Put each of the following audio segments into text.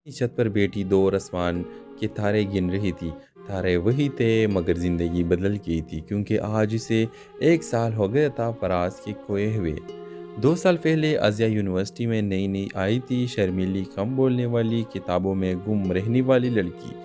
छत पर बैठी दौर आसमान के तारे गिन रही थी। तारे वही थे मगर ज़िंदगी बदल गई थी, क्योंकि आज इसे 1 साल हो गया था फराज के खोए हुए। 2 साल पहले अज़िया यूनिवर्सिटी में नई नई आई थी, शर्मीली, कम बोलने वाली, किताबों में गुम रहने वाली लड़की।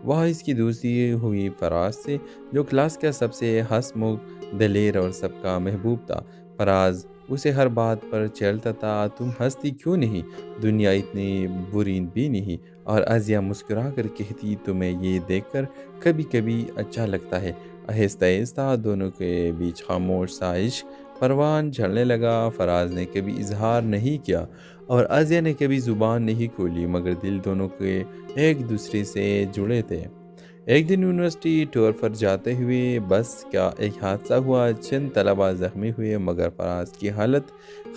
वह इसकी दूसरी हुई फराज से, जो क्लास का सबसे हंसमुख, दलेर और सबका महबूब था। फराज उसे हर बात पर चेड़ता था, तुम हंसती क्यों नहीं, दुनिया इतनी बुरी भी नहीं। और अज़िया मुस्कुरा कर कहती, तुम्हें ये देखकर कभी कभी अच्छा लगता है। आहिस्ता आहिस्ता दोनों के बीच खामोश सा इश्क परवान चढ़ने लगा। फराज ने कभी इजहार नहीं किया और अज़िया ने कभी ज़ुबान नहीं खोली, मगर दिल दोनों के एक दूसरे से जुड़े थे। एक दिन यूनिवर्सिटी टूर पर जाते हुए बस का एक हादसा हुआ। चंद तलबा ज़ख्मी हुए, मगर फराज की हालत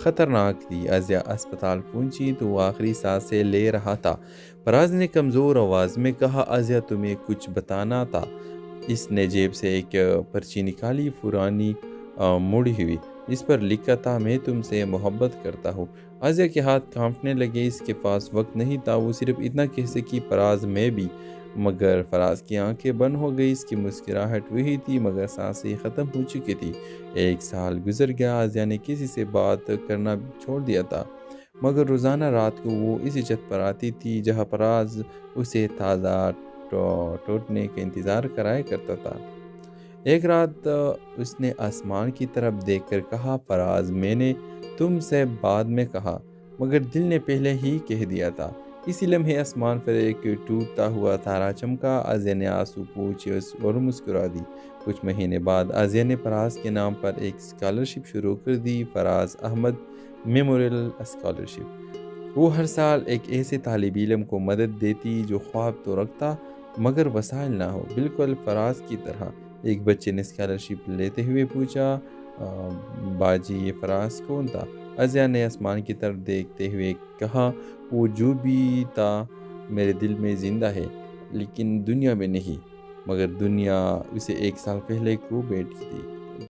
ख़तरनाक थी। अज़िया अस्पताल पहुंची तो वो आखिरी सांसें ले रहा था। फराज ने कमज़ोर आवाज़ में कहा, अज़िया तुम्हें कुछ बताना था। इसने जेब से एक पर्ची निकाली, पुरानी मुड़ी हुई। इस पर लिखा था, मैं तुमसे मोहब्बत करता हूँ। अज़िया के हाथ कांपने लगे। इसके पास वक्त नहीं था, वो सिर्फ इतना कह सकी, फराज मैं भी। मगर फराज की आंखें बंद हो गई। इसकी मुस्कुराहट वही थी, मगर सांसें ख़त्म हो चुकी थी। 1 साल गुजर गया। अज़िया ने किसी से बात करना छोड़ दिया था, मगर रोज़ाना रात को वो इसी छत पर आती थी जहाँ फराज उसे ताज़ा टूटने का इंतज़ार कराया करता था। एक रात उसने आसमान की तरफ देखकर कहा, फराज मैंने तुमसे बाद में कहा, मगर दिल ने पहले ही कह दिया था। इसी लम्हे आसमान पर एक टूटता हुआ तारा चमका। अज़िया ने आंसू पोंछे और मुस्कुरा दी। कुछ महीने बाद अज़िया ने फराज के नाम पर एक स्कॉलरशिप शुरू कर दी, फराज अहमद मेमोरियल स्कॉलरशिप। वो हर साल एक ऐसे तालिब इल्म को मदद देती जो ख्वाब तो रखता मगर वसाइल ना हो, बिल्कुल फराज की तरह। एक बच्चे ने स्कॉलरशिप लेते हुए पूछा, बाजी ये फराज कौन था? अज़िया ने आसमान की तरफ देखते हुए कहा, वो जो भी था मेरे दिल में ज़िंदा है, लेकिन दुनिया में नहीं। मगर दुनिया उसे 1 साल पहले खो बैठी थी।